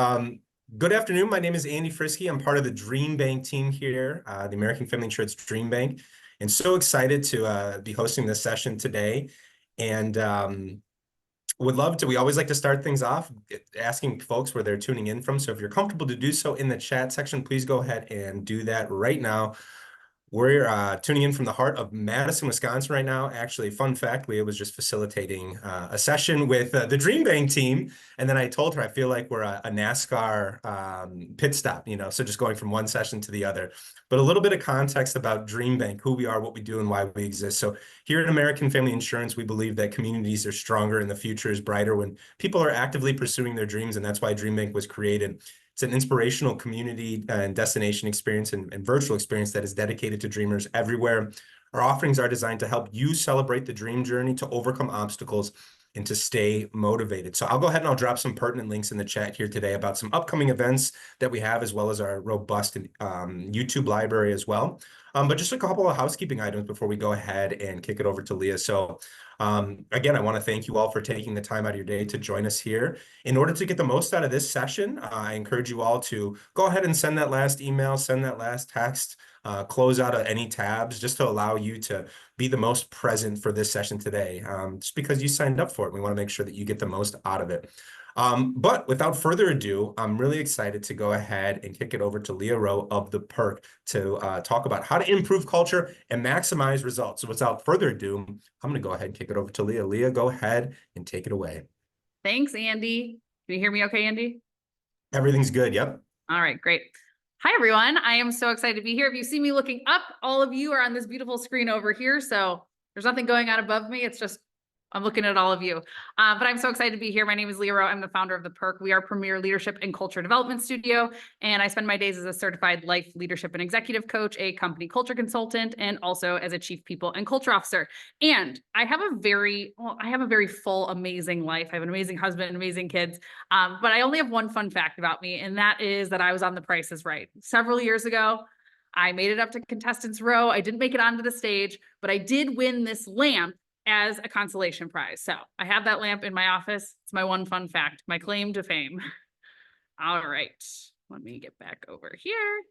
Um, Good afternoon. My name is Andy Frisky. I'm part of the DreamBank team here, the American Family Insurance DreamBank, and so excited to be hosting this session today. And would love to. We always like to start things off asking folks where they're tuning in from. So if you're comfortable to do so in the chat section, please go ahead and do that right now. We're tuning in from the heart of Madison, Wisconsin right now. Actually, fun fact, Leah was just facilitating a session with the DreamBank team. And then I told her I feel like we're a NASCAR pit stop, so just going from one session to the other. But a little bit of context about DreamBank, who we are, what we do, and why we exist. So here at American Family Insurance, we believe that communities are stronger and the future is brighter when people are actively pursuing their dreams. And that's why DreamBank was created. It's an inspirational community and destination experience and virtual experience that is dedicated to dreamers everywhere. Our offerings are designed to help you celebrate the dream journey, to overcome obstacles, and to stay motivated. So I'll go ahead and I'll drop some pertinent links in the chat here today about some upcoming events that we have, as well as our robust YouTube library as well. But just a couple of housekeeping items before we go ahead and kick it over to Leah. So again, I want to thank you all for taking the time out of your day to join us here. In order to get the most out of this session, I encourage you all to go ahead and send that last email, send that last text, close out of any tabs, just to allow you to be the most present for this session today. Just because you signed up for it, we want to make sure that you get the most out of it. But without further ado, I'm really excited to go ahead and kick it over to Leah Roe of The Perk to talk about how to improve culture and maximize results. So without further ado, I'm going to go ahead and kick it over to Leah. Leah, go ahead and take it away. Thanks, Andy. Can you hear me okay, Andy? Everything's good. Yep. All right, great. Hi, everyone. I am so excited to be here. If you see me looking up, all of you are on this beautiful screen over here. So there's nothing going on above me. It's just I'm looking at all of you. But I'm so excited to be here. My name is Leah Roe. I'm the founder of The Perk. We are a premier leadership and culture development studio. And I spend my days as a certified life leadership and executive coach, a company culture consultant, and also as a chief people and culture officer. And I have a very full, amazing life. I have an amazing husband, amazing kids. But I only have one fun fact about me, and that is that I was on The Price is Right. Several years ago, I made it up to contestants row. I didn't make it onto the stage, but I did win this lamp as a consolation prize. So I have that lamp in my office. It's my one fun fact, my claim to fame. All right, let me get back over here.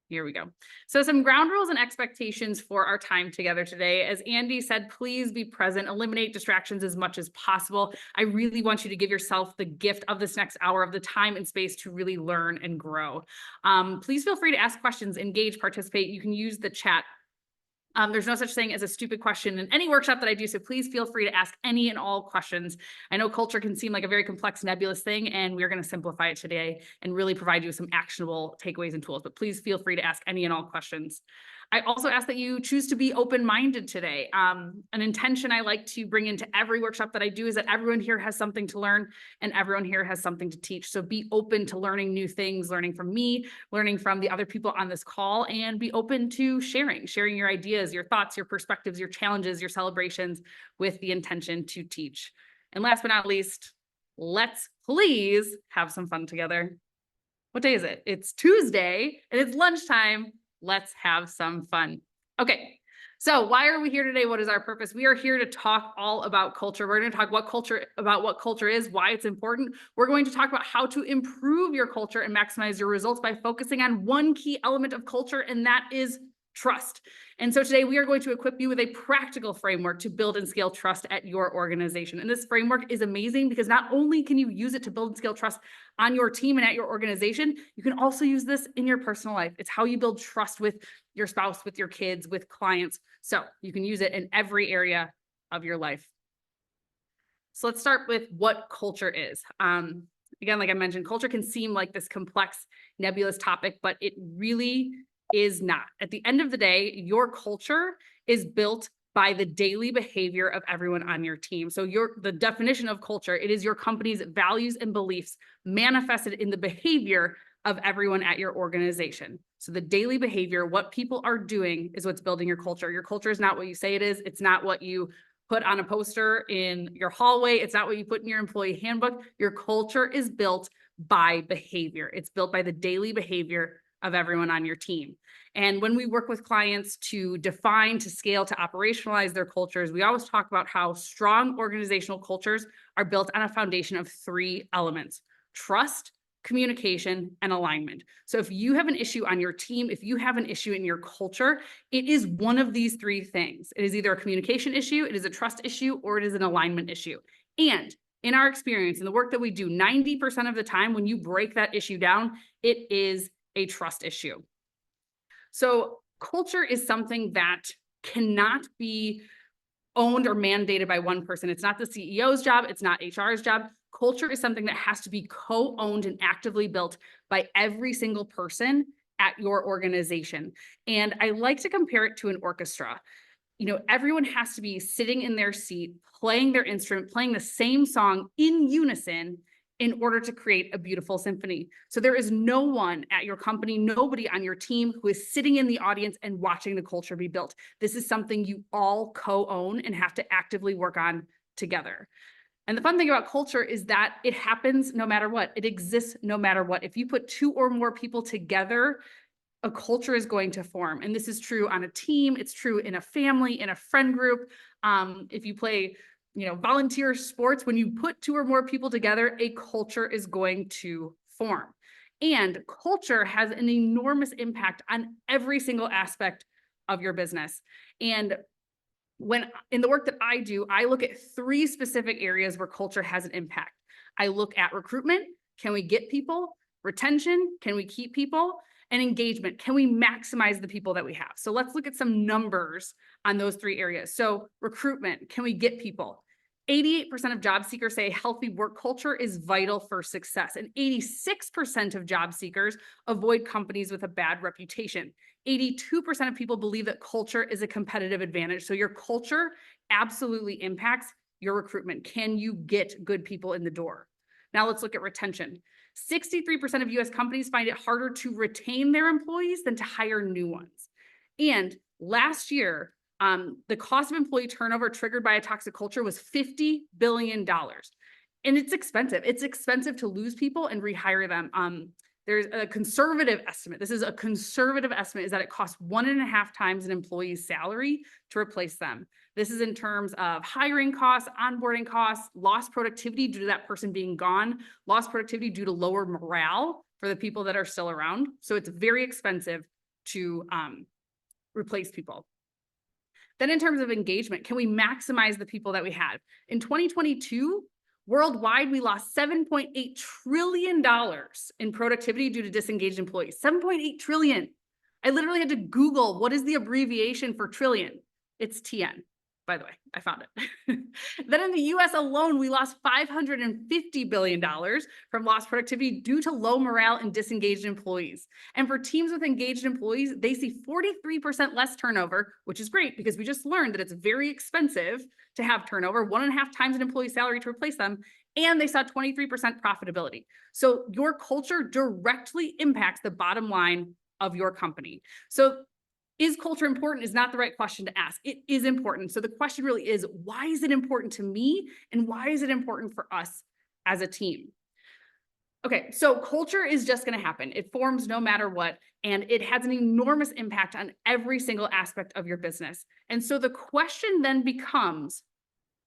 Here we go. So some ground rules and expectations for our time together today. As Andy said, please be present, eliminate distractions as much as possible. I really want you to give yourself the gift of this next hour of the time and space to really learn and grow. Please feel free to ask questions, engage, participate. You can use the chat. There's no such thing as a stupid question in any workshop that I do, so please feel free to ask any and all questions. I know culture can seem like a very complex, nebulous thing, and we're going to simplify it today and really provide you with some actionable takeaways and tools, but please feel free to ask any and all questions. I also ask that you choose to be open-minded today. An intention I like to bring into every workshop that I do is that everyone here has something to learn and everyone here has something to teach. So be open to learning new things, learning from me, learning from the other people on this call, and be open to sharing your ideas, your thoughts, your perspectives, your challenges, your celebrations with the intention to teach. And last but not least, let's please have some fun together. What day is it? It's Tuesday and it's lunchtime. Let's have some fun. Okay, so why are we here today? What is our purpose? We are here to talk all about culture. We're going to talk about what culture is, why it's important. We're going to talk about how to improve your culture and maximize your results by focusing on one key element of culture, and that is trust. And so today we are going to equip you with a practical framework to build and scale trust at your organization. And this framework is amazing because not only can you use it to build and scale trust on your team and at your organization, you can also use this in your personal life. It's how you build trust with your spouse, with your kids, with clients. So you can use it in every area of your life. So let's start with what culture is. Again, like I mentioned, culture can seem like this complex, nebulous topic, but it really is not. At the end of the day, your culture is built by the daily behavior of everyone on your team. So the definition of culture, it is your company's values and beliefs manifested in the behavior of everyone at your organization. So the daily behavior, what people are doing, is what's building your culture. Your culture is not what you say it is. It's not what you put on a poster in your hallway. It's not what you put in your employee handbook. Your culture is built by behavior. It's built by the daily behavior of everyone on your team. And when we work with clients to define, to scale, to operationalize their cultures, we always talk about how strong organizational cultures are built on a foundation of three elements: trust, communication, and alignment. So if you have an issue on your team, if you have an issue in your culture, it is one of these three things. It is either a communication issue, it is a trust issue, or it is an alignment issue. And in our experience, in the work that we do, 90% of the time, when you break that issue down, it is a trust issue. So culture is something that cannot be owned or mandated by one person. It's not the CEO's job. It's not HR's job. Culture is something that has to be co-owned and actively built by every single person at your organization. And I like to compare it to an orchestra. You know, everyone has to be sitting in their seat, playing their instrument, playing the same song in unison in order to create a beautiful symphony. So there is no one at your company, nobody on your team who is sitting in the audience and watching the culture be built. This is something you all co-own and have to actively work on together. And the fun thing about culture is that it happens no matter what. It exists no matter what. If you put two or more people together, a culture is going to form. And this is true on a team. It's true in a family, in a friend group. If you play, volunteer sports, when you put two or more people together, a culture is going to form. And culture has an enormous impact on every single aspect of your business. And when in the work that I do, I look at three specific areas where culture has an impact. I look at recruitment. Can we get people? Retention. Can we keep people? And engagement. Can we maximize the people that we have? So let's look at some numbers on those three areas. So recruitment, can we get people? 88% of job seekers say a healthy work culture is vital for success. And 86% of job seekers avoid companies with a bad reputation. 82% of people believe that culture is a competitive advantage. So your culture absolutely impacts your recruitment. Can you get good people in the door? Now let's look at retention. 63% of US companies find it harder to retain their employees than to hire new ones. And last year, the cost of employee turnover triggered by a toxic culture was $50 billion. And it's expensive. It's expensive to lose people and rehire them. There's a conservative estimate. This is a conservative estimate, is that it costs 1.5 times an employee's salary to replace them. This is in terms of hiring costs, onboarding costs, lost productivity due to that person being gone, lost productivity due to lower morale for the people that are still around. So it's very expensive to replace people. Then in terms of engagement, can we maximize the people that we had? In 2022, worldwide, we lost $7.8 trillion in productivity due to disengaged employees. $7.8 trillion. I literally had to Google what is the abbreviation for trillion. It's TN, by the way, I found it. Then in the US alone, we lost $550 billion from lost productivity due to low morale and disengaged employees. And for teams with engaged employees, they see 43% less turnover, which is great because we just learned that it's very expensive to have turnover, 1.5 times an employee's salary to replace them, and they saw 23% profitability. So your culture directly impacts the bottom line of your company. So is culture important is not the right question to ask. It is important. So the question really is, why is it important to me? And why is it important for us as a team? Okay, so culture is just going to happen. It forms no matter what, and it has an enormous impact on every single aspect of your business. And so the question then becomes,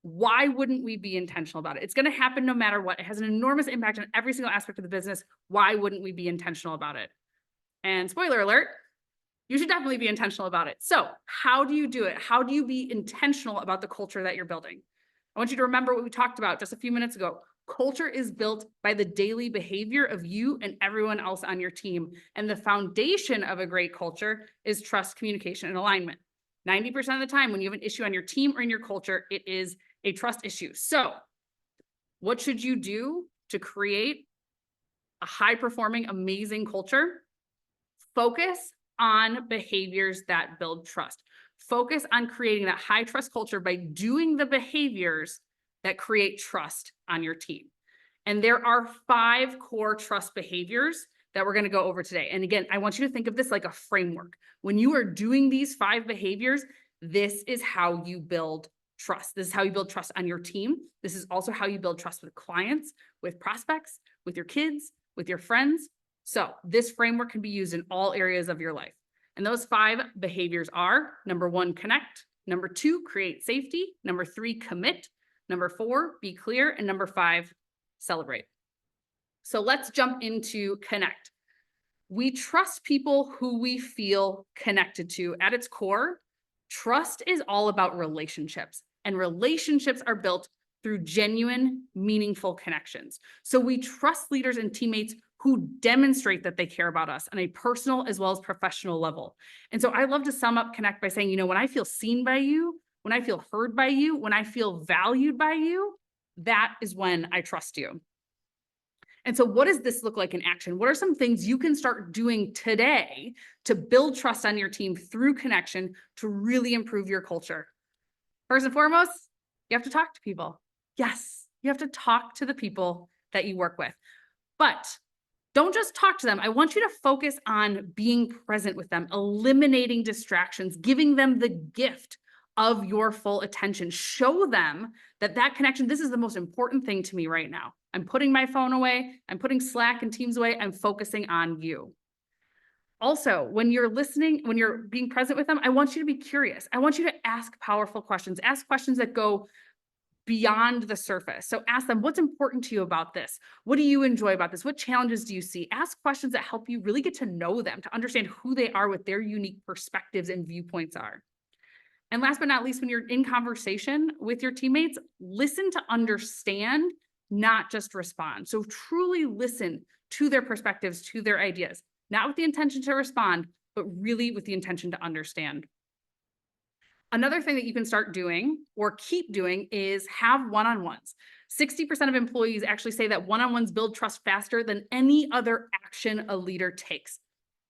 why wouldn't we be intentional about it? It's going to happen no matter what. It has an enormous impact on every single aspect of the business. Why wouldn't we be intentional about it? And spoiler alert, you should definitely be intentional about it. So how do you do it? How do you be intentional about the culture that you're building? I want you to remember what we talked about just a few minutes ago. Culture is built by the daily behavior of you and everyone else on your team. And the foundation of a great culture is trust, communication, and alignment. 90% of the time when you have an issue on your team or in your culture, it is a trust issue. So what should you do to create a high-performing, amazing culture? Focus on behaviors that build trust. Focus on creating that high trust culture by doing the behaviors that create trust on your team. And there are 5 core trust behaviors that we're going to go over today. And again, I want you to think of this like a framework. When you are doing these 5 behaviors, this is how you build trust. This is how you build trust on your team. This is also how you build trust with clients, with prospects, with your kids, with your friends. So this framework can be used in all areas of your life. And those 5 behaviors are: number 1, connect; number 2, create safety; number 3, commit; number 4, be clear; and number 5, celebrate. So let's jump into connect. We trust people who we feel connected to. At its core, trust is all about relationships, and relationships are built through genuine, meaningful connections. So we trust leaders and teammates who demonstrate that they care about us on a personal as well as professional level. And so I love to sum up connect by saying, when I feel seen by you, when I feel heard by you, when I feel valued by you, that is when I trust you. And so what does this look like in action? What are some things you can start doing today to build trust on your team through connection to really improve your culture? First and foremost, you have to talk to people. Yes, you have to talk to the people that you work with. But don't just talk to them. I want you to focus on being present with them, eliminating distractions, giving them the gift of your full attention. Show them that that connection, this is the most important thing to me right now. I'm putting my phone away. I'm putting Slack and Teams away. I'm focusing on you. Also, when you're listening, when you're being present with them, I want you to be curious. I want you to ask powerful questions. Ask questions that go beyond the surface. So ask them, what's important to you about this? What do you enjoy about this? What challenges do you see? Ask questions that help you really get to know them, to understand who they are, what their unique perspectives and viewpoints are. And last but not least, when you're in conversation with your teammates, listen to understand, not just respond. So truly listen to their perspectives, to their ideas, not with the intention to respond, but really with the intention to understand. Another thing that you can start doing or keep doing is have one-on-ones. 60% of employees actually say that one-on-ones build trust faster than any other action a leader takes.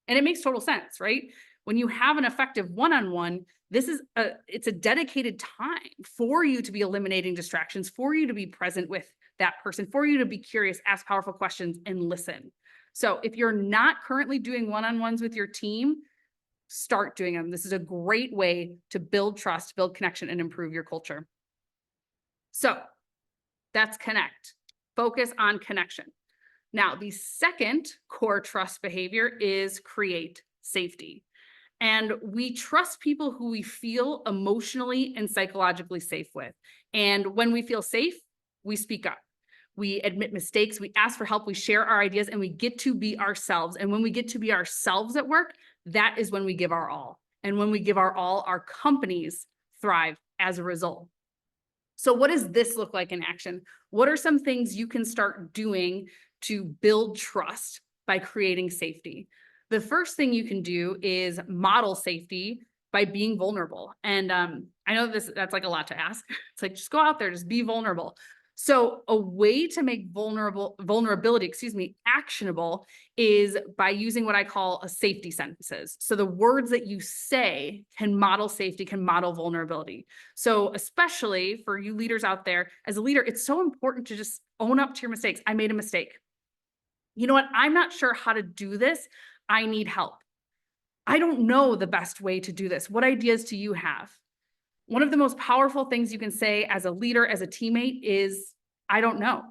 And it makes total sense, right? When you have an effective one-on-one, it's a dedicated time for you to be eliminating distractions, for you to be present with that person, for you to be curious, ask powerful questions, and listen. So if you're not currently doing one-on-ones with your team, start doing them. This is a great way to build trust, build connection, and improve your culture. So that's connect. Focus on connection. Now, the second core trust behavior is create safety. And we trust people who we feel emotionally and psychologically safe with. And when we feel safe, we speak up. We admit mistakes, we ask for help, we share our ideas, and we get to be ourselves. And when we get to be ourselves at work, that is when we give our all. And when we give our all, our companies thrive as a result. So what does this look like in action? What are some things you can start doing to build trust by creating safety? The first thing you can do is model safety by being vulnerable. And I know that's like a lot to ask. It's like, just go out there, just be vulnerable. So a way to make vulnerability, actionable is by using what I call a safety sentences. So the words that you say can model safety, can model vulnerability. So especially for you leaders out there, as a leader, it's so important to just own up to your mistakes. I made a mistake. You know what? I'm not sure how to do this. I need help. I don't know the best way to do this. What ideas do you have? One of the most powerful things you can say as a leader, as a teammate is, I don't know.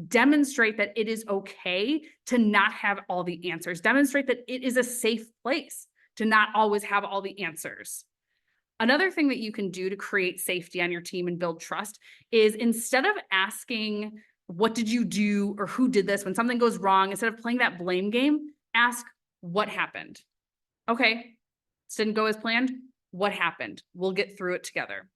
Demonstrate that it is okay to not have all the answers. Demonstrate that it is a safe place to not always have all the answers. Another thing that you can do to create safety on your team and build trust is, instead of asking, what did you do or who did this when something goes wrong, instead of playing that blame game, ask, what happened? Okay, this didn't go as planned. What happened? We'll get through it together.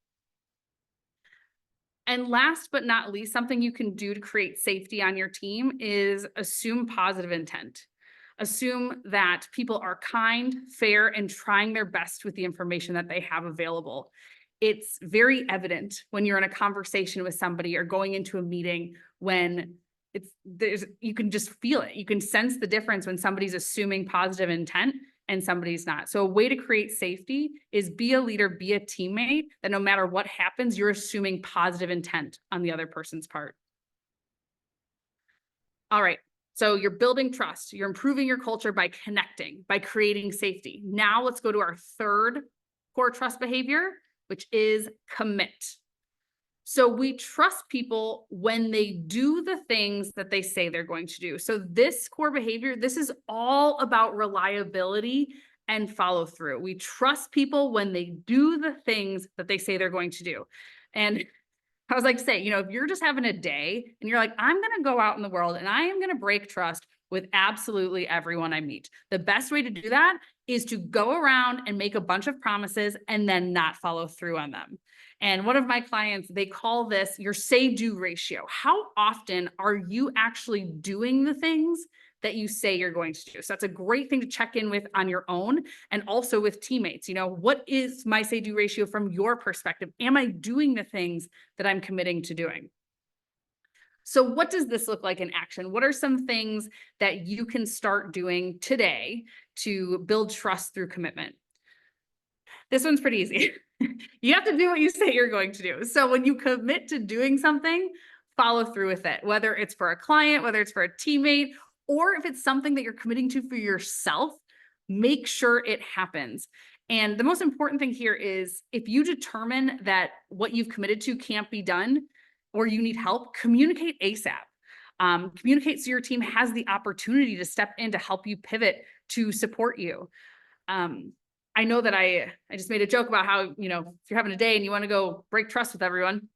And last but not least, something you can do to create safety on your team is assume positive intent. Assume that people are kind, fair, and trying their best with the information that they have available. It's very evident when you're in a conversation with somebody or going into a meeting when you can just feel it. You can sense the difference when somebody's assuming positive intent and somebody's not. So a way to create safety is be a leader, be a teammate, that no matter what happens, you're assuming positive intent on the other person's part. All right, so you're building trust, you're improving your culture by connecting, by creating safety. Now let's go to our third core trust behavior, which is commit. So we trust people when they do the things that they say they're going to do. So this core behavior, this is all about reliability and follow through. We trust people when they do the things that they say they're going to do. And I was like, say, if you're just having a day and you're like, I'm going to go out in the world and I am going to break trust with absolutely everyone I meet. The best way to do that is to go around and make a bunch of promises and then not follow through on them. And one of my clients, they call this your say-do ratio. How often are you actually doing the things that you say you're going to do? So that's a great thing to check in with on your own and also with teammates. What is my say-do ratio from your perspective? Am I doing the things that I'm committing to doing? So what does this look like in action? What are some things that you can start doing today to build trust through commitment? This one's pretty easy. You have to do what you say you're going to do. So when you commit to doing something, follow through with it, whether it's for a client, whether it's for a teammate, or if it's something that you're committing to for yourself, make sure it happens. And the most important thing here is if you determine that what you've committed to can't be done or you need help, communicate ASAP. Communicate so your team has the opportunity to step in to help you pivot to support you. I know that I just made a joke about how, if you're having a day and you want to go break trust with everyone,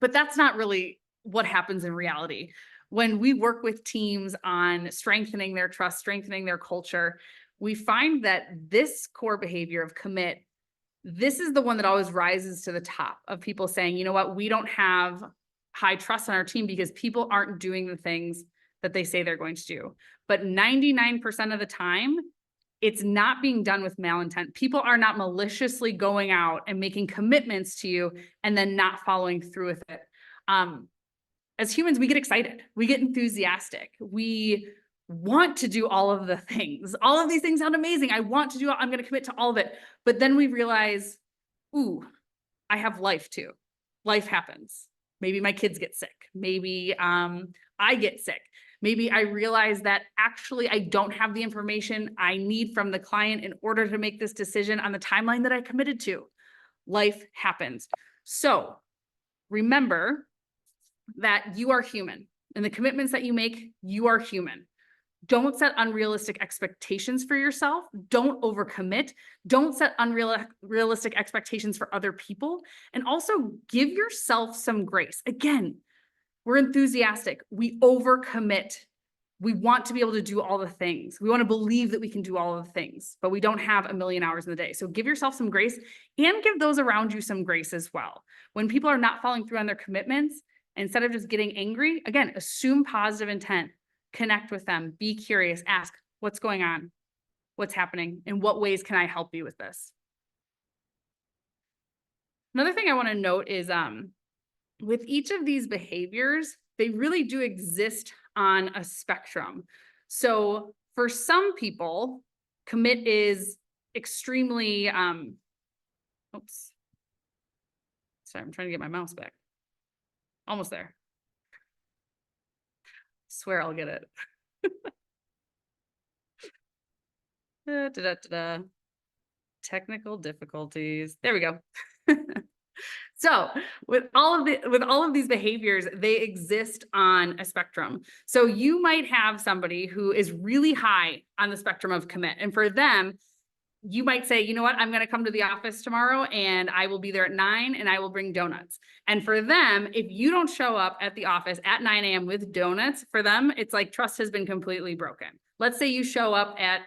but that's not really what happens in reality. When we work with teams on strengthening their trust, strengthening their culture, we find that this core behavior of commit, this is the one that always rises to the top of people saying, you know what, we don't have high trust on our team because people aren't doing the things that they say they're going to do. But 99% of the time, it's not being done with malintent. People are not maliciously going out and making commitments to you and then not following through with it. As humans, we get excited. We get enthusiastic. We want to do all of the things. All of these things sound amazing. I'm going to commit to all of it. But then we realize, ooh, I have life too. Life happens. Maybe my kids get sick. Maybe I get sick. Maybe I realize that actually I don't have the information I need from the client in order to make this decision on the timeline that I committed to. Life happens. So remember that you are human. And the commitments that you make, you are human. Don't set unrealistic expectations for yourself. Don't overcommit. Don't set unrealistic expectations for other people. And also give yourself some grace. Again, we're enthusiastic. We overcommit. We want to be able to do all the things. We want to believe that we can do all of the things, but we don't have a million hours in the day. So give yourself some grace and give those around you some grace as well. When people are not following through on their commitments, instead of just getting angry, again, assume positive intent, connect with them, be curious, ask what's going on, what's happening, in what ways can I help you with this? Another thing I want to note is with each of these behaviors, they really do exist on a spectrum. So for some people, commit is extremely, oops. Sorry, I'm trying to get my mouse back. Almost there. Swear I'll get it. Technical difficulties. There we go. So with all of these behaviors, they exist on a spectrum. So you might have somebody who is really high on the spectrum of commit. And for them, you might say, you know what, I'm going to come to the office tomorrow and I will be there at 9 and I will bring donuts. And for them, if you don't show up at the office at 9 a.m. with donuts, for them, it's like trust has been completely broken. Let's say you show up at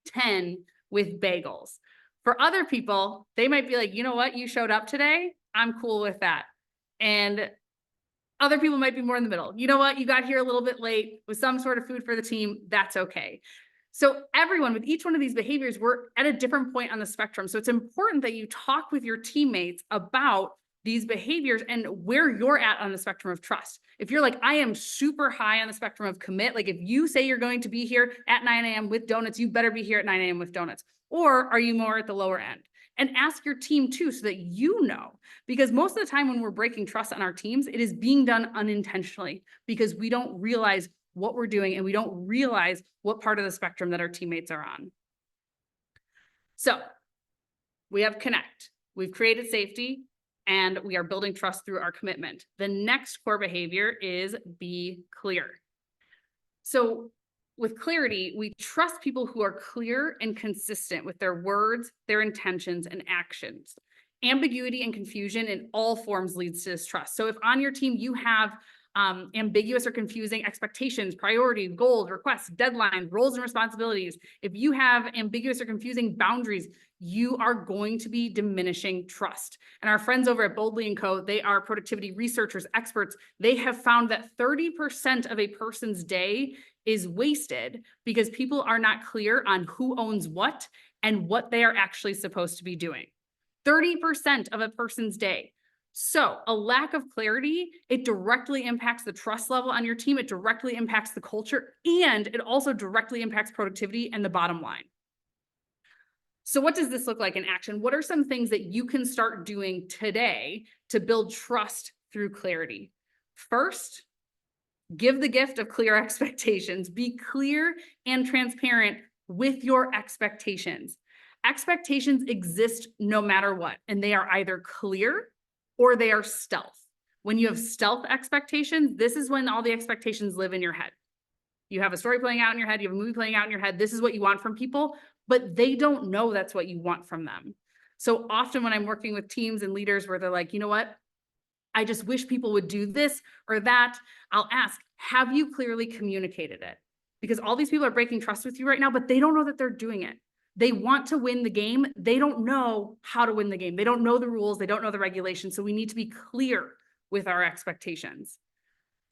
10 with bagels. For other people, they might be like, you know what, you showed up today. I'm cool with that. And other people might be more in the middle. You know what, you got here a little bit late with some sort of food for the team. That's okay. So everyone with each one of these behaviors, we're at a different point on the spectrum. So it's important that you talk with your teammates about these behaviors and where you're at on the spectrum of trust. If you're like, I am super high on the spectrum of commit, like if you say you're going to be here at 9 a.m. with donuts, you better be here at 9 a.m. with donuts. Or are you more at the lower end? And ask your team too, so that you know, because most of the time when we're breaking trust on our teams, it is being done unintentionally because we don't realize what we're doing and we don't realize what part of the spectrum that our teammates are on. So we have connect, we've created safety, and we are building trust through our commitment. The next core behavior is be clear. So with clarity, we trust people who are clear and consistent with their words, their intentions, and actions. Ambiguity and confusion in all forms leads to distrust. So if on your team you have ambiguous or confusing expectations, priorities, goals, requests, deadlines, roles and responsibilities, if you have ambiguous or confusing boundaries, you are going to be diminishing trust. And our friends over at Boldly & Co., they are productivity researchers, experts. They have found that 30% of a person's day is wasted because people are not clear on who owns what and what they are actually supposed to be doing. 30% of a person's day. So a lack of clarity, it directly impacts the trust level on your team. It directly impacts the culture, and it also directly impacts productivity and the bottom line. So what does this look like in action? What are some things that you can start doing today to build trust through clarity? First, give the gift of clear expectations. Be clear and transparent with your expectations. Expectations exist no matter what, and they are either clear or they are stealth. When you have stealth expectations, this is when all the expectations live in your head. You have a story playing out in your head, you have a movie playing out in your head. This is what you want from people, but they don't know that's what you want from them. So often when I'm working with teams and leaders where they're like, you know what? I just wish people would do this or that, I'll ask, have you clearly communicated it? Because all these people are breaking trust with you right now, but they don't know that they're doing it. They want to win the game. They don't know how to win the game. They don't know the rules. They don't know the regulations. So we need to be clear with our expectations.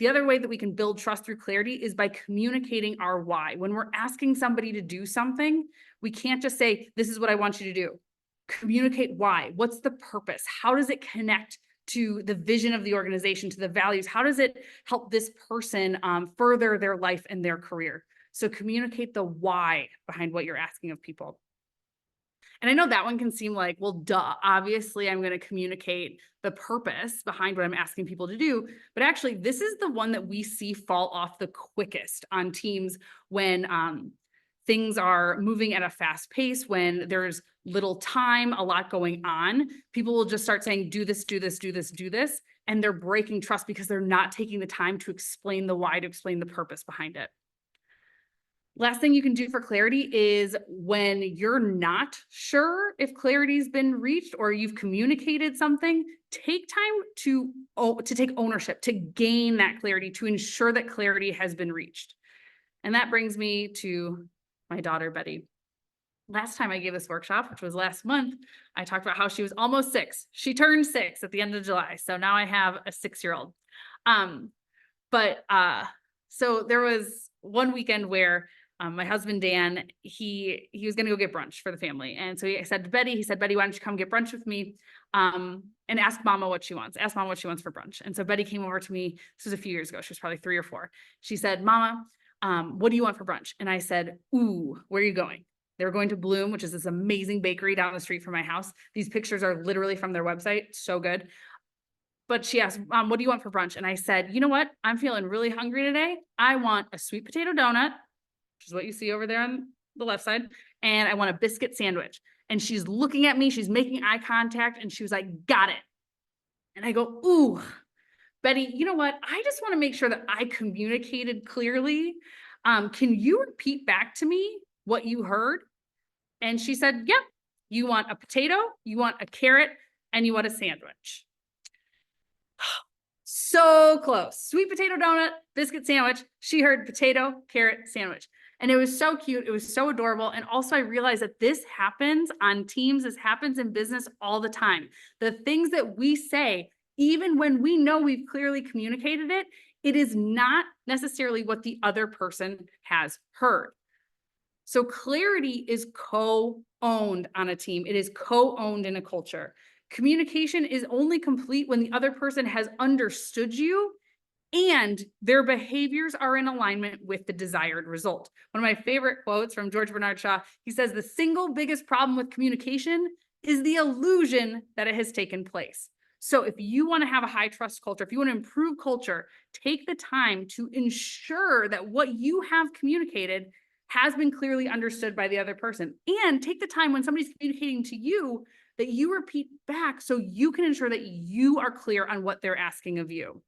The other way that we can build trust through clarity is by communicating our why. When we're asking somebody to do something, we can't just say, this is what I want you to do. Communicate why. What's the purpose? How does it connect to the vision of the organization, to the values? How does it help this person further their life and their career? So communicate the why behind what you're asking of people. And I know that one can seem like, well, duh, obviously I'm going to communicate the purpose behind what I'm asking people to do. But actually, this is the one that we see fall off the quickest on teams when things are moving at a fast pace, when there's little time, a lot going on. People will just start saying, do this, do this, do this, do this. And they're breaking trust because they're not taking the time to explain the why, to explain the purpose behind it. Last thing you can do for clarity is when you're not sure if clarity's been reached or you've communicated something, take time to take ownership, to gain that clarity, to ensure that clarity has been reached. And that brings me to my daughter, Betty. Last time I gave this workshop, which was last month, I talked about how she was almost 6. She turned 6 at the end of July. So now I have a 6-year-old. So there was one weekend where my husband, Dan, he was going to go get brunch for the family. And so he said, Betty, why don't you come get brunch with me and ask Mama what she wants. Ask Mama what she wants for brunch. And so Betty came over to me. This was a few years ago. She was probably 3 or 4. She said, Mama, what do you want for brunch? And I said, ooh, where are you going? They were going to Bloom, which is this amazing bakery down the street from my house. These pictures are literally from their website. So good. But she asked, Mom, what do you want for brunch? And I said, you know what? I'm feeling really hungry today. I want a sweet potato donut, which is what you see over there on the left side. And I want a biscuit sandwich. And she's looking at me, she's making eye contact, and she was like, got it. And I go, ooh, Betty, you know what? I just want to make sure that I communicated clearly. Can you repeat back to me what you heard? And she said, yep, you want a potato, you want a carrot, and you want a sandwich. So close. Sweet potato donut, biscuit sandwich. She heard potato, carrot, sandwich. And it was so cute. It was so adorable. And also I realized that this happens on teams. This happens in business all the time. The things that we say, even when we know we've clearly communicated it, it is not necessarily what the other person has heard. So clarity is co-owned on a team. It is co-owned in a culture. Communication is only complete when the other person has understood you and their behaviors are in alignment with the desired result. One of my favorite quotes from George Bernard Shaw, he says, the single biggest problem with communication is the illusion that it has taken place. So if you want to have a high trust culture, if you want to improve culture, take the time to ensure that what you have communicated has been clearly understood by the other person. And take the time when somebody's communicating to you that you repeat back so you can ensure that you are clear on what they're asking of you.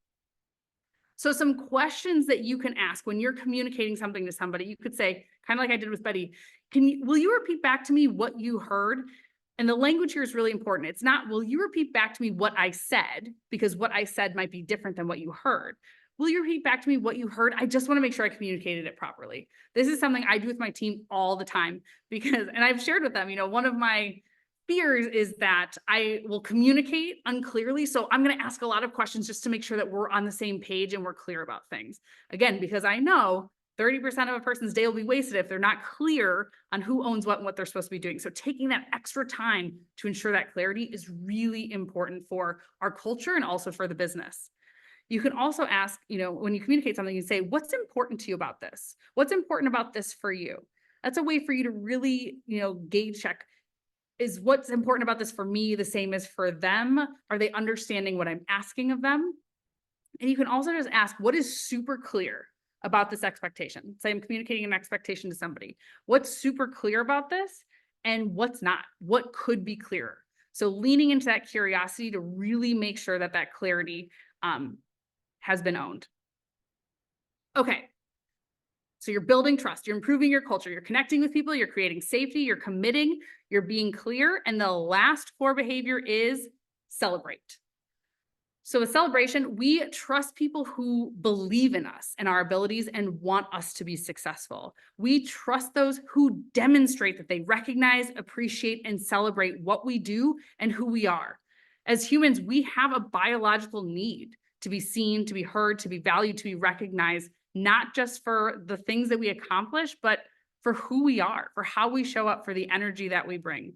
So some questions that you can ask when you're communicating something to somebody, you could say, kind of like I did with Betty, will you repeat back to me what you heard? And the language here is really important. It's not, will you repeat back to me what I said? Because what I said might be different than what you heard. Will you repeat back to me what you heard? I just want to make sure I communicated it properly. This is something I do with my team all the time because, and I've shared with them, one of my fears is that I will communicate unclearly. So I'm going to ask a lot of questions just to make sure that we're on the same page and we're clear about things. Again, because I know 30% of a person's day will be wasted if they're not clear on who owns what and what they're supposed to be doing. So taking that extra time to ensure that clarity is really important for our culture and also for the business. You can also ask, when you communicate something, you say, what's important to you about this? What's important about this for you? That's a way for you to really, gauge check. Is what's important about this for me the same as for them? Are they understanding what I'm asking of them? And you can also just ask, what is super clear about this expectation? Say I'm communicating an expectation to somebody. What's super clear about this and what's not? What could be clearer? So leaning into that curiosity to really make sure that that clarity has been owned. Okay. So you're building trust, you're improving your culture, you're connecting with people, you're creating safety, you're committing, you're being clear. And the last core behavior is celebrate. So with celebration, we trust people who believe in us and our abilities and want us to be successful. We trust those who demonstrate that they recognize, appreciate, and celebrate what we do and who we are. As humans, we have a biological need to be seen, to be heard, to be valued, to be recognized, not just for the things that we accomplish, but for who we are, for how we show up, for the energy that we bring.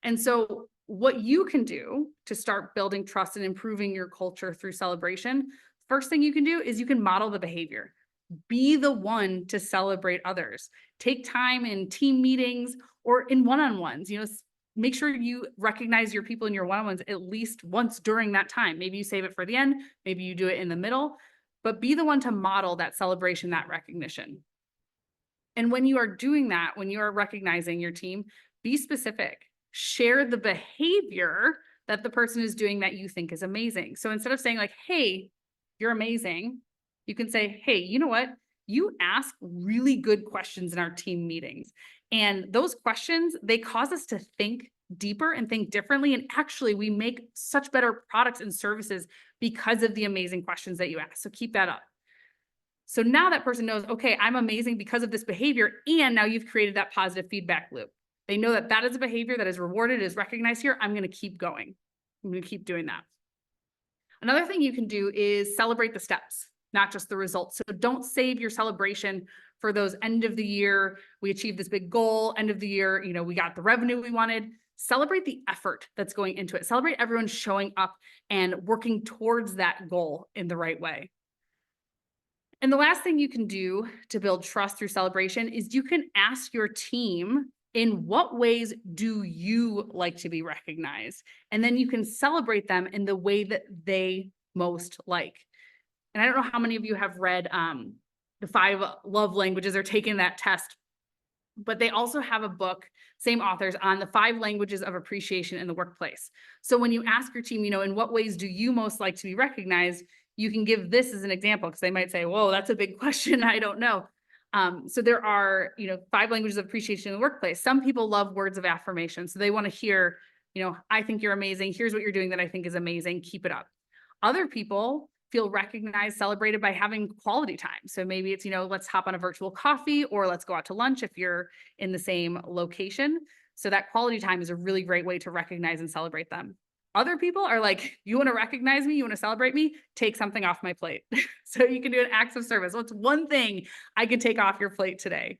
And so what you can do to start building trust and improving your culture through celebration, first thing you can do is you can model the behavior. Be the one to celebrate others. Take time in team meetings or in one-on-ones, make sure you recognize your people in your one-on-ones at least once during that time. Maybe you save it for the end, maybe you do it in the middle, but be the one to model that celebration, that recognition. And when you are doing that, when you are recognizing your team, be specific. Share the behavior that the person is doing that you think is amazing. So instead of saying like, hey, you're amazing, you can say, hey, you know what? You ask really good questions in our team meetings. And those questions, they cause us to think deeper and think differently. And actually, we make such better products and services because of the amazing questions that you ask. So keep that up. So now that person knows, okay, I'm amazing because of this behavior. And now you've created that positive feedback loop. They know that that is a behavior that is rewarded, is recognized here. I'm going to keep going. I'm going to keep doing that. Another thing you can do is celebrate the steps, not just the results. So don't save your celebration for those end of the year. We achieved this big goal, end of the year, we got the revenue we wanted. Celebrate the effort that's going into it. Celebrate everyone showing up and working towards that goal in the right way. And the last thing you can do to build trust through celebration is you can ask your team, in what ways do you like to be recognized? And then you can celebrate them in the way that they most like. And I don't know how many of you have read the 5 love languages or taken that test, but they also have a book, same authors, on the 5 languages of appreciation in the workplace. So when you ask your team, in what ways do you most like to be recognized? You can give this as an example because they might say, whoa, that's a big question. I don't know. So there are, 5 languages of appreciation in the workplace. Some people love words of affirmation. So they want to hear, I think you're amazing. Here's what you're doing that I think is amazing. Keep it up. Other people feel recognized, celebrated by having quality time. So maybe it's, let's hop on a virtual coffee or let's go out to lunch if you're in the same location. So that quality time is a really great way to recognize and celebrate them. Other people are like, you want to recognize me? You want to celebrate me? Take something off my plate. So you can do an acts of service. What's one thing I could take off your plate today?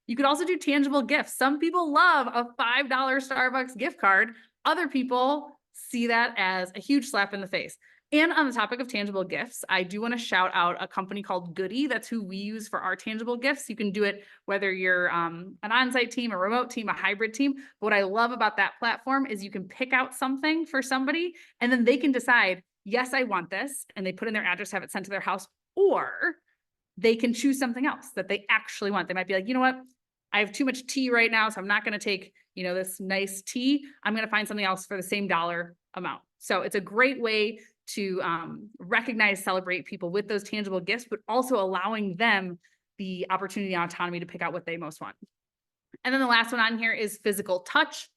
You could also do tangible gifts. Some people love a $5 Starbucks gift card. Other people see that as a huge slap in the face. And on the topic of tangible gifts, I do want to shout out a company called Goody. That's who we use for our tangible gifts. You can do it whether you're an on-site team, a remote team, a hybrid team. But what I love about that platform is you can pick out something for somebody and then they can decide, yes, I want this. And they put in their address, have it sent to their house, or they can choose something else that they actually want. They might be like, you know what? I have too much tea right now, so I'm not going to take, this nice tea. I'm going to find something else for the same dollar amount. So it's a great way to recognize, celebrate people with those tangible gifts, but also allowing them the opportunity and autonomy to pick out what they most want. And then the last one on here is physical touch.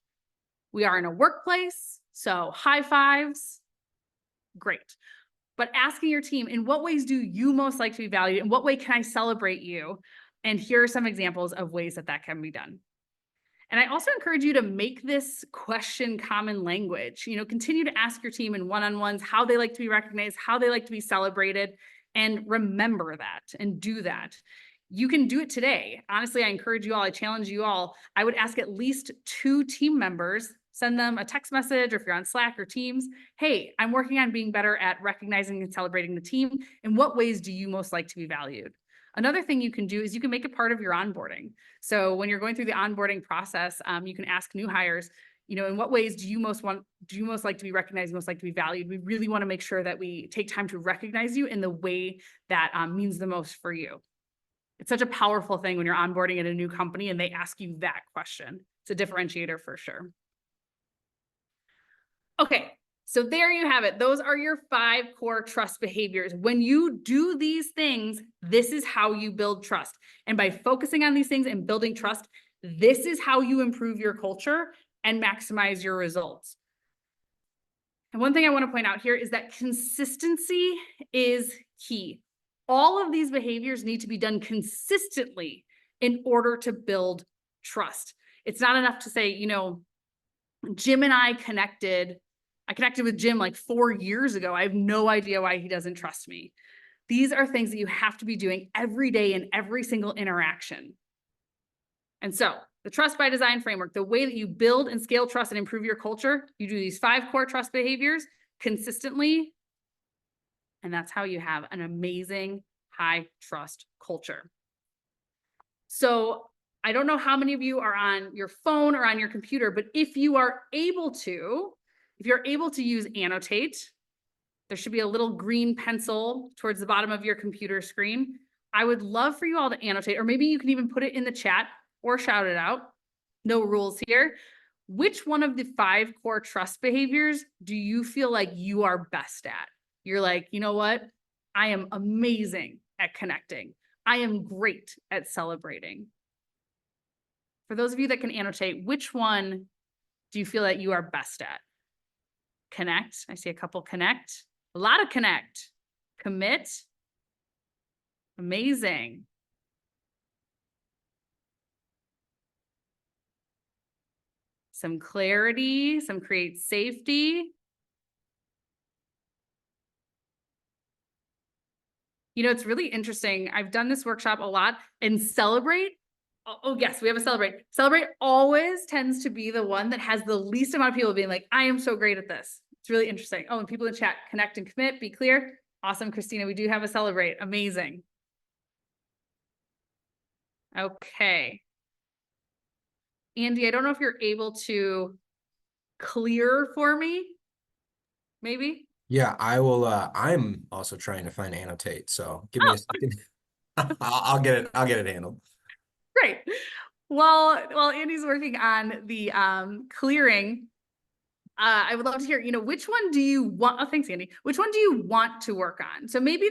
We are in a workplace, so high fives, great. But asking your team, in what ways do you most like to be valued? In what way can I celebrate you? And here are some examples of ways that that can be done. And I also encourage you to make this question common language. Continue to ask your team in one-on-ones how they like to be recognized, how they like to be celebrated, and remember that and do that. You can do it today. Honestly, I encourage you all, I challenge you all. I would ask at least 2 team members, send them a text message, or if you're on Slack or Teams, hey, I'm working on being better at recognizing and celebrating the team. In what ways do you most like to be valued? Another thing you can do is you can make it part of your onboarding. So when you're going through the onboarding process, you can ask new hires, in what ways do you most like to be recognized, most like to be valued? We really want to make sure that we take time to recognize you in the way that means the most for you. It's such a powerful thing when you're onboarding at a new company and they ask you that question. It's a differentiator for sure. Okay, so there you have it. Those are your 5 core trust behaviors. When you do these things, this is how you build trust. And by focusing on these things and building trust, this is how you improve your culture and maximize your results. And one thing I want to point out here is that consistency is key. All of these behaviors need to be done consistently in order to build trust. It's not enough to say, Jim and I connected with Jim like 4 years ago. I have no idea why he doesn't trust me. These are things that you have to be doing every day in every single interaction. And so the trust by design framework, the way that you build and scale trust and improve your culture, you do these 5 core trust behaviors consistently. And that's how you have an amazing high trust culture. So I don't know how many of you are on your phone or on your computer, but if you're able to use Annotate, there should be a little green pencil towards the bottom of your computer screen. I would love for you all to annotate, or maybe you can even put it in the chat or shout it out. No rules here. Which one of the 5 core trust behaviors do you feel like you are best at? You're like, you know what? I am amazing at connecting. I am great at celebrating. For those of you that can annotate, which one do you feel that you are best at? Connect. I see a couple connect. A lot of connect. Commit. Amazing. Some clarity, some create safety. It's really interesting. I've done this workshop a lot, and celebrate. Oh, yes, we have a celebrate. Celebrate always tends to be the one that has the least amount of people being like, I am so great at this. It's really interesting. Oh, and people in chat, connect and commit, be clear. Awesome, Christina. We do have a celebrate. Amazing. Okay. Andy, I don't know if you're able to clear for me. Maybe? Yeah, I will. I'm also trying to find annotate, so give me a second. I'll get it handled. Great. Well, Andy's working on the clearing. I would love to hear, which one do you want? Oh, thanks, Andy. Which one do you want to work on? So maybe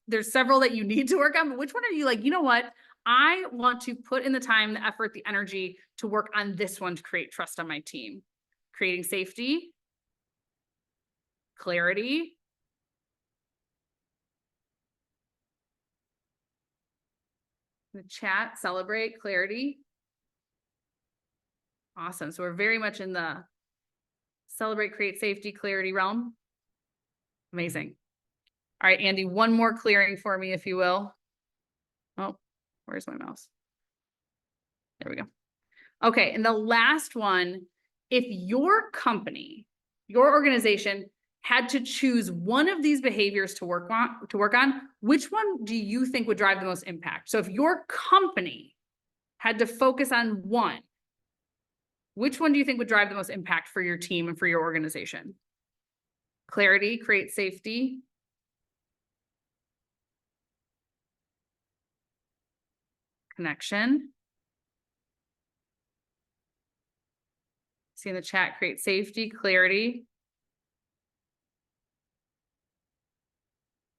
there's several that you need to work on, but which one are you like, you know what? I want to put in the time, the effort, the energy to work on this one to create trust on my team. Creating safety, clarity, the chat, celebrate, clarity. Awesome. So we're very much in the celebrate, create safety, clarity realm. Amazing. All right, Andy, one more clearing for me, if you will. Oh, where's my mouse? There we go. Okay, and the last one, if your company, your organization had to choose one of these behaviors to work on, which one do you think would drive the most impact? So if your company had to focus on one, which one do you think would drive the most impact for your team and for your organization? Clarity, create safety. Connection. See in the chat, create safety, clarity.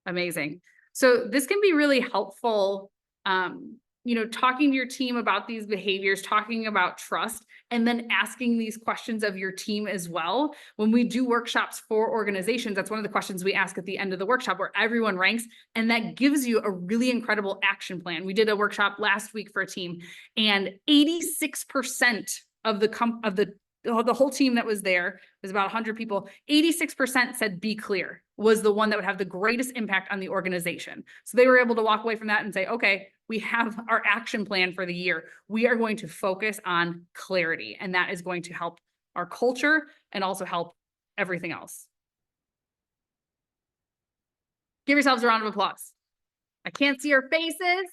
Amazing. So this can be really helpful talking to your team about these behaviors, talking about trust, and then asking these questions of your team as well. When we do workshops for organizations, that's one of the questions we ask at the end of the workshop, where everyone ranks, and that gives you a really incredible action plan. We did a workshop last week for a team, and 86% of the whole team that was there, was about 100 people, 86% said be clear was the one that would have the greatest impact on the organization. So they were able to walk away from that and say, okay, we have our action plan for the year. We are going to focus on clarity, and that is going to help our culture and also help everything else. Give yourselves a round of applause. I can't see your faces,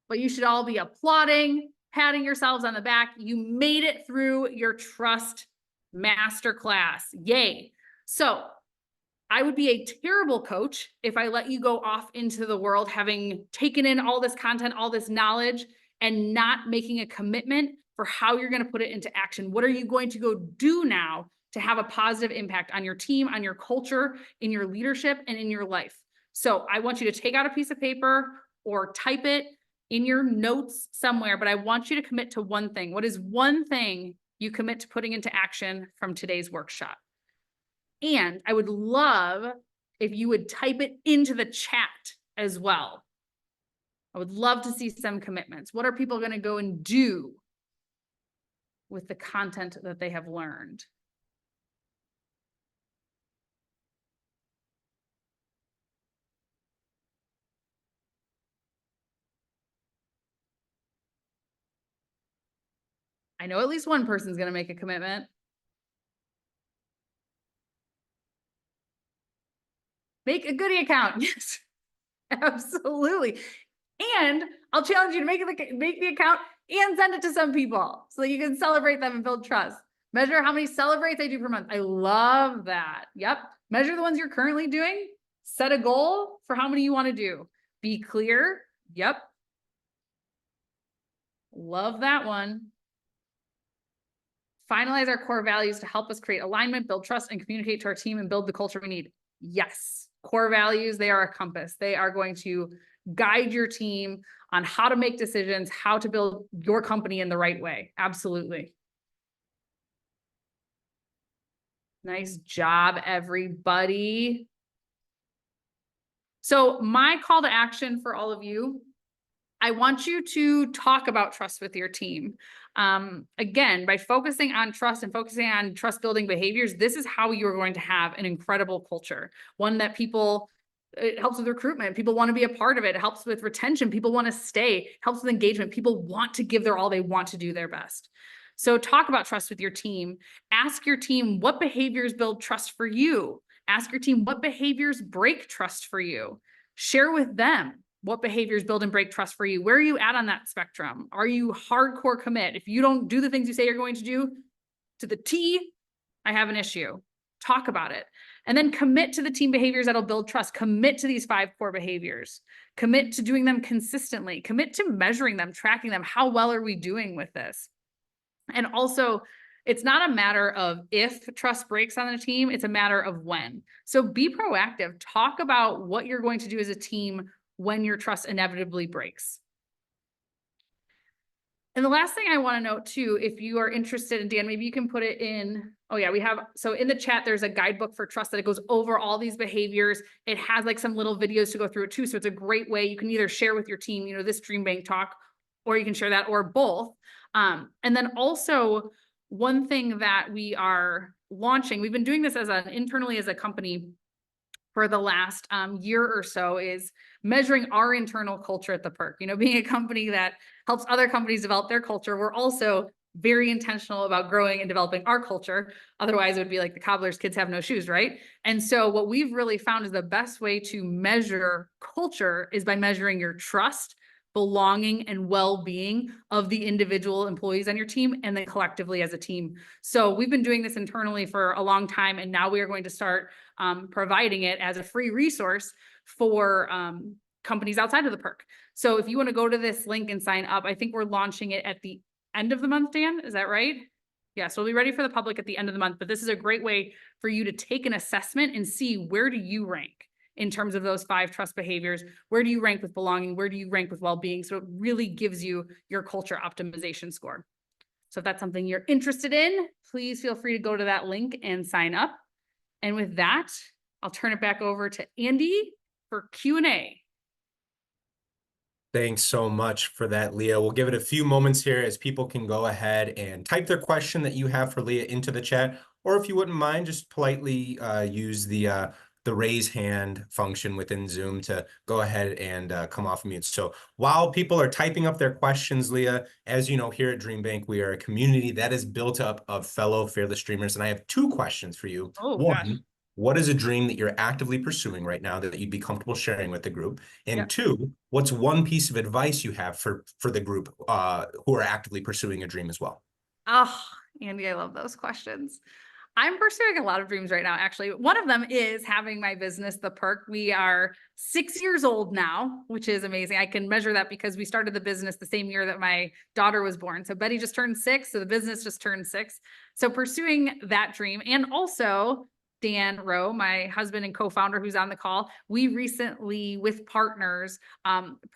but you should all be applauding, patting yourselves on the back. You made it through your trust masterclass. Yay. So I would be a terrible coach if I let you go off into the world having taken in all this content, all this knowledge, and not making a commitment for how you're going to put it into action. What are you going to go do now to have a positive impact on your team, on your culture, in your leadership, and in your life? So I want you to take out a piece of paper or type it in your notes somewhere, but I want you to commit to one thing. What is one thing you commit to putting into action from today's workshop? And I would love if you would type it into the chat as well. I would love to see some commitments. What are people going to go and do with the content that they have learned? I know at least one person's going to make a commitment. Make a Goodie account. Yes, absolutely. And I'll challenge you to make the account and send it to some people so that you can celebrate them and build trust. Measure how many celebrates they do per month. I love that. Yep. Measure the ones you're currently doing. Set a goal for how many you want to do. Be clear. Yep. Love that one. Finalize our core values to help us create alignment, build trust, and communicate to our team and build the culture we need. Yes. Core values, they are a compass. They are going to guide your team on how to make decisions, how to build your company in the right way. Absolutely. Nice job, everybody. So my call to action for all of you, I want you to talk about trust with your team. Again, by focusing on trust and focusing on trust building behaviors, this is how you're going to have an incredible culture. One that it helps with recruitment. People want to be a part of it. It helps with retention. People want to stay, helps with engagement. People want to give their all. They want to do their best. So talk about trust with your team. Ask your team, what behaviors build trust for you? Ask your team, what behaviors break trust for you? Share with them what behaviors build and break trust for you. Where are you at on that spectrum? Are you hardcore commit? If you don't do the things you say you're going to do to the T, I have an issue. Talk about it. And then commit to the team behaviors that'll build trust. Commit to these 5 core behaviors. Commit to doing them consistently. Commit to measuring them, tracking them. How well are we doing with this? And also, it's not a matter of if trust breaks on the team, it's a matter of when. So be proactive. Talk about what you're going to do as a team when your trust inevitably breaks. And the last thing I want to note too, if you are interested, and Dan, maybe you can put it in. Oh yeah, so in the chat, there's a guidebook for trust that it goes over all these behaviors. It has like some little videos to go through it too. So it's a great way. You can either share with your team, this DreamBank talk, or you can share that, or both. And then also one thing that we are launching, we've been doing this internally as a company for the last year or so, is measuring our internal culture at the Perk. Being a company that helps other companies develop their culture, we're also very intentional about growing and developing our culture. Otherwise, it would be like the cobbler's kids have no shoes, right? And so what we've really found is the best way to measure culture is by measuring your trust, belonging, and well-being of the individual employees on your team, and then collectively as a team. So we've been doing this internally for a long time, and now we are going to start providing it as a free resource for companies outside of the Perk. So if you want to go to this link and sign up, I think we're launching it at the end of the month, Dan, is that right? Yeah, so it'll be ready for the public at the end of the month, but this is a great way for you to take an assessment and see, where do you rank? in terms of those 5 trust behaviors. Where do you rank with belonging? Where do you rank with well-being? So it really gives you your culture optimization score. So if that's something you're interested in, please feel free to go to that link and sign up. And with that, I'll turn it back over to Andy for Q&A. Thanks so much for that, Leah. We'll give it a few moments here as people can go ahead and type their question that you have for Leah into the chat, or if you wouldn't mind, just politely use the raise hand function within Zoom to go ahead and come off mute. So while people are typing up their questions, Leah, as you know, here at DreamBank, we are a community that is built up of fellow fearless dreamers, and I have 2 questions for you. Oh, One, gosh. what is a dream that you're actively pursuing right now that you'd be comfortable sharing with the group? And Yeah. 2, what's one piece of advice you have for the group who are actively pursuing a dream as well? Oh, Andy, I love those questions. I'm pursuing a lot of dreams right now, actually. One of them is having my business, The Perk. We are 6 years old now, which is amazing. I can measure that because we started the business the same year that my daughter was born. So Betty just turned 6, so the business just turned 6. So pursuing that dream, and also Dan Roe, my husband and co-founder who's on the call, we recently, with partners,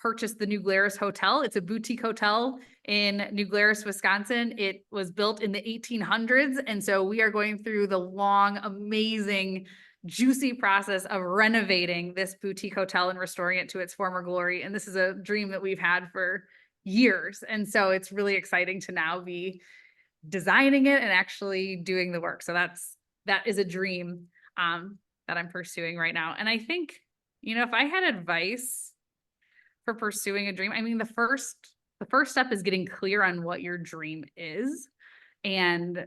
purchased the New Glarus Hotel. It's a boutique hotel in New Glarus, Wisconsin. It was built in the 1800s. And so we are going through the long, amazing, juicy process of renovating this boutique hotel and restoring it to its former glory. And this is a dream that we've had for years. And so it's really exciting to now be designing it and actually doing the work. So that is a dream that I'm pursuing right now. And I think, if I had advice for pursuing a dream, I mean, the first step is getting clear on what your dream is. And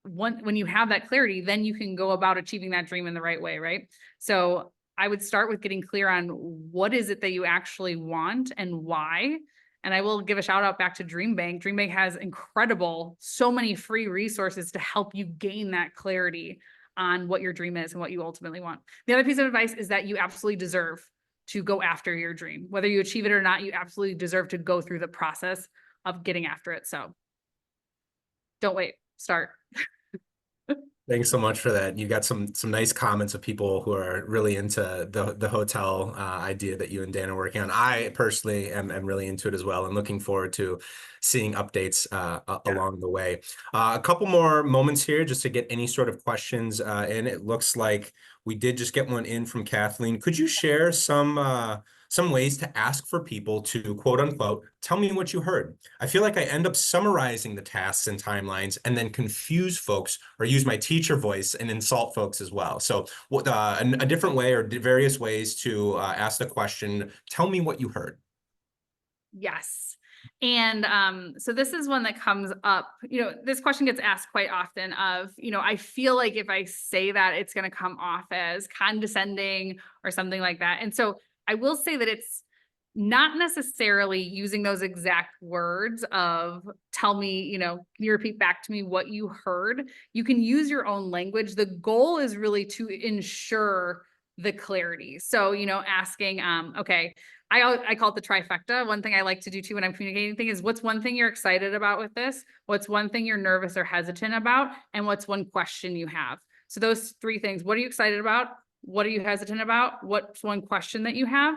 when you have that clarity, then you can go about achieving that dream in the right way, right? So I would start with getting clear on what is it that you actually want and why. And I will give a shout out back to DreamBank. DreamBank has so many free resources to help you gain that clarity on what your dream is and what you ultimately want. The other piece of advice is that you absolutely deserve to go after your dream. Whether you achieve it or not, you absolutely deserve to go through the process of getting after it. So don't wait, start. Thanks so much for that. You got some nice comments of people who are really into the hotel idea that you and Dan are working on. I personally am really into it as well, and looking forward to seeing updates along the way. A couple more moments here just to get any sort of questions in. It looks like we did just get one in from Kathleen. Could you share some ways to ask for people to, quote unquote, tell me what you heard? I feel like I end up summarizing the tasks and timelines and then confuse folks or use my teacher voice and insult folks as well. So a different way or various ways to ask the question, tell me what you heard. Yes. And so this is one that comes up, this question gets asked quite often of, I feel like if I say that, it's going to come off as condescending or something like that. And so I will say that it's not necessarily using those exact words of tell me, can you repeat back to me what you heard? You can use your own language. The goal is really to ensure the clarity. So, asking, okay, I call it the trifecta. One thing I like to do too when I'm communicating is what's one thing you're excited about with this? What's one thing you're nervous or hesitant about? And what's one question you have? So those 3 things, what are you excited about? What are you hesitant about? What's one question that you have?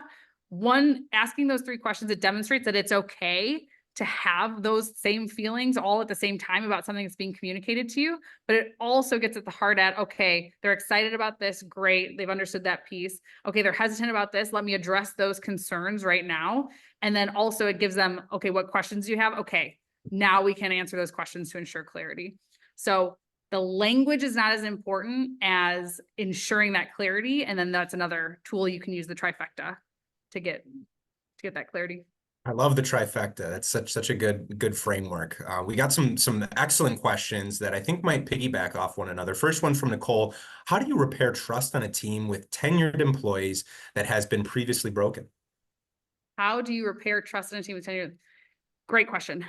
Asking those 3 questions, it demonstrates that it's okay to have those same feelings all at the same time about something that's being communicated to you, but it also gets at the heart at, okay, they're excited about this. Great. They've understood that piece. Okay. They're hesitant about this. Let me address those concerns right now. And then also it gives them, okay, what questions do you have? Okay. Now we can answer those questions to ensure clarity. So the language is not as important as ensuring that clarity. And then that's another tool you can use, the trifecta, to get that clarity. I love the trifecta. That's such a good framework. We got some excellent questions that I think might piggyback off one another. First one from Nicole: how do you repair trust on a team with tenured employees that has been previously broken? How do you repair trust on a team with tenured? Great question.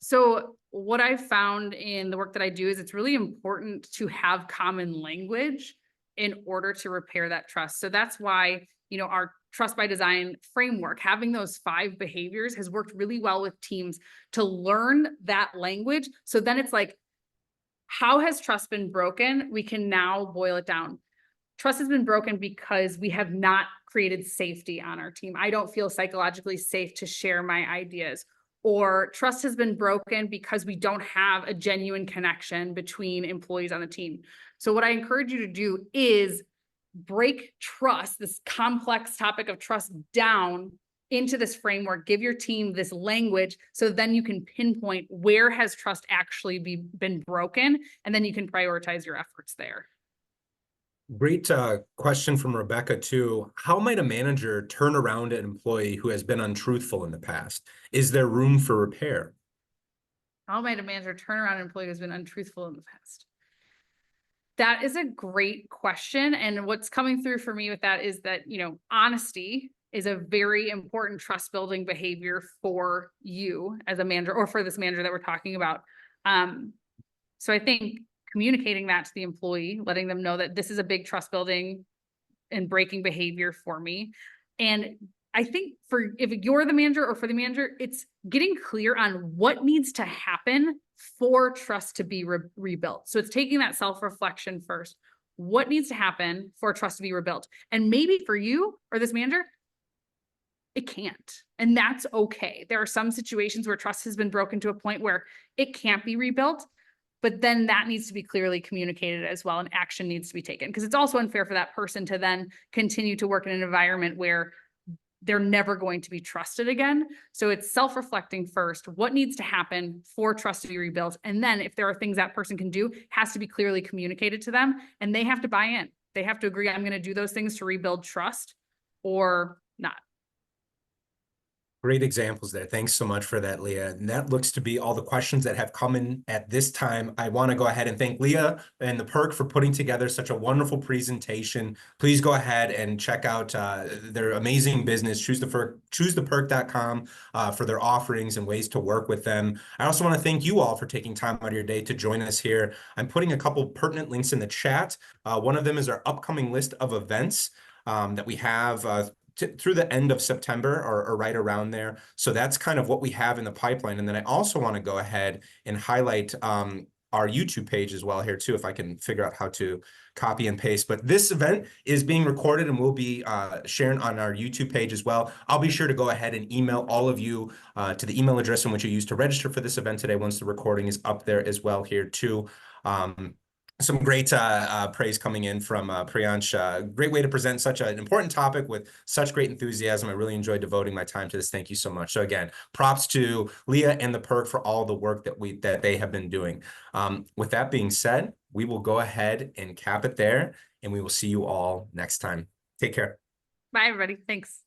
So what I've found in the work that I do is it's really important to have common language in order to repair that trust. So that's why, our trust by design framework, having those 5 behaviors has worked really well with teams to learn that language. So then it's like, how has trust been broken? We can now boil it down. trust has been broken because we have not created safety on our team. I don't feel psychologically safe to share my ideas. Or trust has been broken because we don't have a genuine connection between employees on the team. So what I encourage you to do is break trust, this complex topic of trust, down into this framework. Give your team this language so then you can pinpoint where has trust actually been broken, and then you can prioritize your efforts there. Great question from Rebecca too. How might a manager turn around an employee who has been untruthful in the past? Is there room for repair? How might a manager turn around an employee who's been untruthful in the past? That is a great question. And what's coming through for me with that is that, honesty is a very important trust building behavior for you as a manager, or for this manager that we're talking about. So I think communicating that to the employee, letting them know that this is a big trust building and breaking behavior for me. And I think if you're the manager or for the manager, it's getting clear on what needs to happen for trust to be rebuilt. So it's taking that self-reflection first. What needs to happen for trust to be rebuilt? And maybe for you or this manager, it can't. And that's okay. There are some situations where trust has been broken to a point where it can't be rebuilt, but then that needs to be clearly communicated as well, and action needs to be taken, because it's also unfair for that person to then continue to work in an environment where they're never going to be trusted again. So it's self-reflecting first. What needs to happen for trust to be rebuilt? And then if there are things that person can do, has to be clearly communicated to them, and they have to buy in. They have to agree, I'm going to do those things to rebuild trust, or not. Great examples there. Thanks so much for that, Leah. And that looks to be all the questions that have come in at this time. I want to go ahead and thank Leah and the Perk for putting together such a wonderful presentation. Please go ahead and check out their amazing business, choosetheperk.com, for their offerings and ways to work with them. I also want to thank you all for taking time out of your day to join us here. I'm putting a couple pertinent links in the chat. One of them is our upcoming list of events that we have through the end of September, or right around there. So that's kind of what we have in the pipeline. And then I also want to go ahead and highlight our YouTube page as well here too, if I can figure out how to copy and paste. But this event is being recorded and will be sharing on our YouTube page as well. I'll be sure to go ahead and email all of you to the email address in which you used to register for this event today, once the recording is up there as well here too. Some great praise coming in from Priyansh. Great way to present such an important topic with such great enthusiasm. I really enjoyed devoting my time to this. Thank you so much. So again, props to Leah and the Perk for all the work that they have been doing. With that being said, we will go ahead and cap it there, and we will see you all next time. Take care. Bye, everybody. Thanks.